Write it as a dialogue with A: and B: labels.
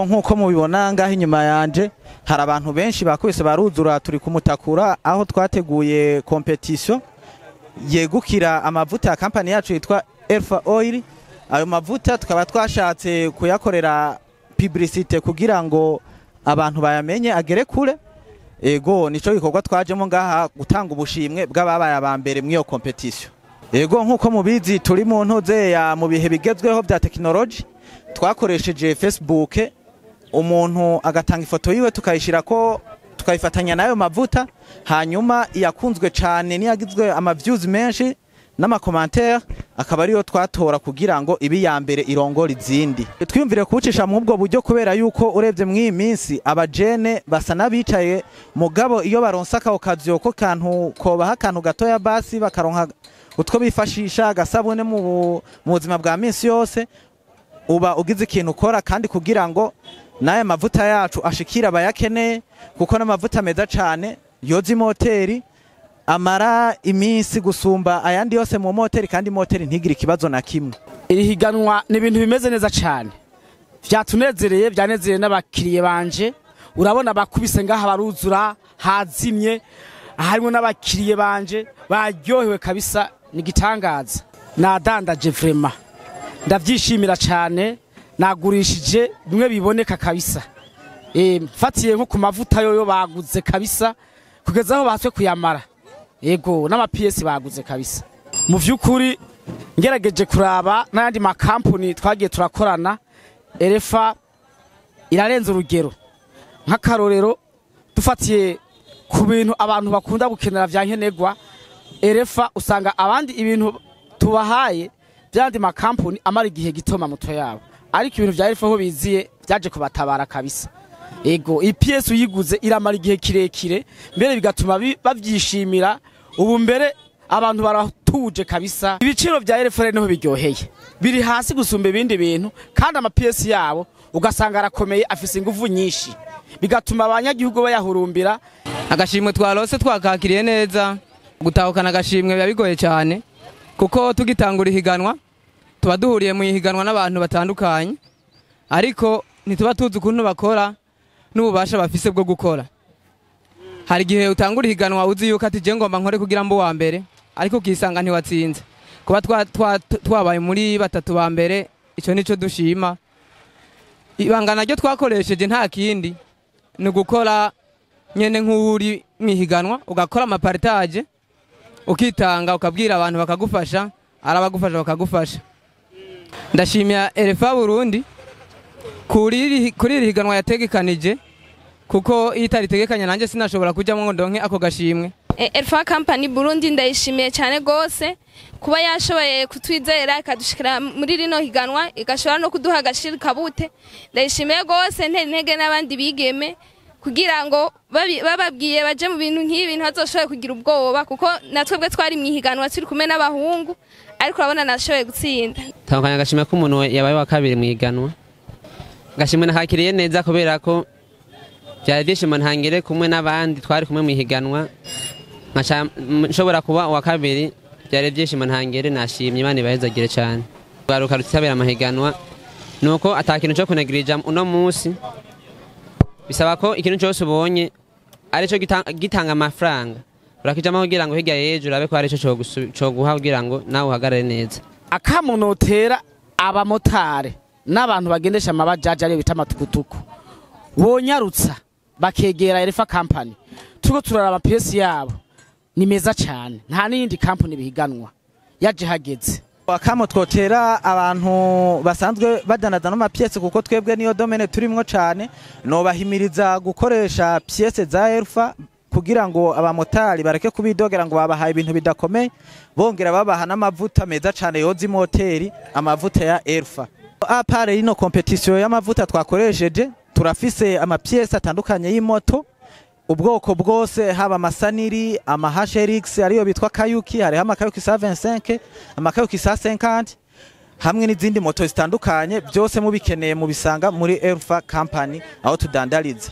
A: Nkuko mubibona ngaho inyuma yanje hari abantu benshi bakubise baruzura turi kumutakura aho twateguye competition yegukira amavuta ya company yacu yitwa ELPHA Oil. Ayo mavuta tukaba twashatse kuyakorera publicité kugira ngo abantu bayamenye agere kure. Ego nico gikorwa twajemo ngaha gutanga ubushimwe bw'ababaye abambere mwiyo competition. Ego nkuko mubizi turi mu ntoze ya mu bihe bigezweho bya technology, twakoresheje Facebook umuntu agatanga ifoto yiwe tukayishira ko tukayifatanya nayo mavuta, hanyuma yakunzwe cyane niyagizwe ama views menshi n'ama commentaire akaba ariyo twatora kugira ngo ibi ya mbere irongora izindi. Twiyumvire kubucisha mu ubwo buryo kubera yuko urebye mw'iyi minsi abajene basa nabicaye mugabo iyo baronsa ka okaziyo ko kantu kobaha kantu gatoya basi bakaronka utwo bifashisha gasabune mu buzima bwa minsi yose, uba ugize ikintu ukora kandi kugira ngo naye mavuta yacu ashikira abayakeneye kuko n'amavuta meza cyane yoza imoteri amara iminsi gusumba ayandi yose mu moteri kandi moteri ntigire ikibazo na kimwe.
B: Iri higanwa ni ibintu bimeze neza cyane, byatunezereye byanezereye n'abakiriye banje. Urabona bakubise ngaha baruzura hazimye, harimo n'abakiriye banje baryohewe kabisa, ni gitangaza. Nadandaje vraiment ndavyishimira cyane, nagurishije bimwe biboneka kabisa. Mfatiye nko ku mavuta yoyo baguze kabisa kugeza aho batwe kuyamara. Yego n'ama PS baguze kabisa. Mu vyukuri ngerageje kuraba n'andi ma company twagiye turakorana, ELPHA irarenza urugero. Nk'akarorero dufatiye ku bintu abantu bakunda gukenera vya nkenegwa, ELPHA usanga abandi ibintu tubahaye byandi ma company amara igihe gitoma muto yabo, ariko ibintu vya ELPHA ho biziye byaje kubatabara kabisa. Ego IPS uyiguze iramara igihe kirekire mbere bigatuma bavyishimira, ubu mbere abantu baratuje kabisa. Ibiciro vya ELPHA niho biryoheye, biri hasi gusumba ibindi bintu kandi ama PS yabo ugasanga arakomeye afise ingufu nyinshi, bigatuma abanyagihugu bayahurumbira.
C: Agashimwe twarose twakakiriye neza, gutahukana agashimwe biba bigoye cyane kuko tugitangura ihiganwa tuba duhuriye mu ihiganwa n'abantu batandukanye, ariko ntituba tuzi ukuntu bakora n'ububasha bafise bwo gukora. Hari gihe utangura ihiganwa uzi yuko ati je ngomba nkore kugira mbo wa mbere, ariko ukisanga ntiwatsinze. Kuba twabaye muri batatu ba mbere ico nico dushima. Ibangana ryo twakoresheje nta kindi ni gukora nyene nk'uri mwihiganwa, ugakora amapartage ukitanga ukabwira abantu bakagufasha, arabagufasha bakagufasha. Ndashimira ELPHA Burundi kuri iri higanwa yategekanije kuko itaritegekanya nanje sinashobora kujyamo ngo ndonke ako gashimwe.
D: ELPHA Company Burundi ndayishimiye cyane gose kuba yashoboye kutwizera ikadushikira muri rino higanwa, igashobora no kuduha agashirika bute. Ndayishimiye gose ntege n'abandi bigeme kugira ngo bababwiye baje mu bintu nk'ibi ntazoshoboye kugira ubwoba, kuko natwebwe twari mwihiganwa turi kumwe n'abahungu, ariko urabona nashoboye gutsinda.
E: Tanganya agashimwe ko umuntu yabaye wa kabiri mwihiganwa, gashimwe nakakiriye neza kubera ko byari byishimo ntangire kumwe n'abandi twari kumwe mwihiganwa, nshobora kuba wa kabiri byari byishimo ntangire. Nashimye Imana ibahezagire cyane. Urwaruka rutabera amahiganwa nuko atakintu cyo kunegirija uno munsi, bisaba ko ikintu cyose ubonye ari cyo gitanga amafaranga urakijamo kugira ngo hirya yejo urabe ko ari cyo guha kugira ngo nawe uhagarare neza.
B: Akamunotera abamotare n'abantu bagendesha amabajaje ari bita amatukutuku bonyarutsa bakegera ELPHA Company, tuko turaraba PS yabo ni meza cyane, nta n'indi company bihiganwa yaje hageze.
A: Akamo twotera abantu basanzwe badanaza no mapiese kuko twebwe niyo domaine turimwo cyane, no bahimiriza gukoresha piese za ELPHA kugira ngo abamotari bareke kubidogera ngo babahaye ibintu bidakomeye, bongera babaha n'amavuta meza cyane yoza imoteri, amavuta ya ELPHA. Apare ino competition y'amavuta twakoresheje, turafise amapièce atandukanye y'imoto ubwoko bwose, haba amasaniri, ama HRX ariyo bitwa Kayuki, hariho amakayuki 125, amakayuki 150, hamwe n'izindi moto zitandukanye, byose mubikeneye mubisanga muri ELPHA company aho tudandariza.